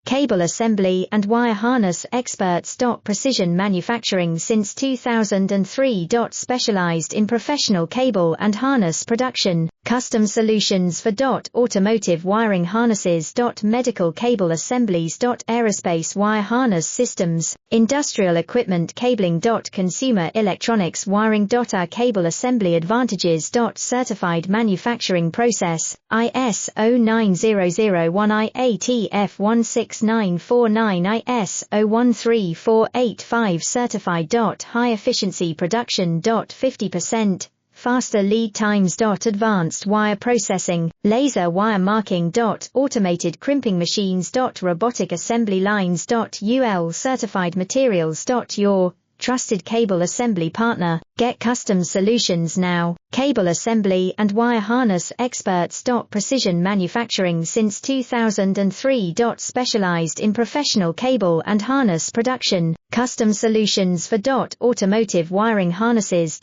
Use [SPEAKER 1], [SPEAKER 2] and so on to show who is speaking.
[SPEAKER 1] cable assembly and wire harness experts. Precision manufacturing since 2003. Specialized in professional cable and harness production, custom solutions for automotive wiring harnesses. Medical cable assemblies. Aerospace wire harness systems, industrial equipment cabling. Consumer electronics wiring. Our cable assembly advantages. Certified manufacturing process, ISO 9001 IATF 16949 ISO 13485 certified. High efficiency production. 50% faster lead times. Advanced wire processing, laser wire marking. Automated crimping machines. Robotic assembly lines. UL certified materials. Your trusted cable assembly partner. Get custom solutions now. Cable assembly and wire harness experts. Precision manufacturing since 2003. Specialized in professional cable and harness production, custom solutions for automotive wiring harnesses.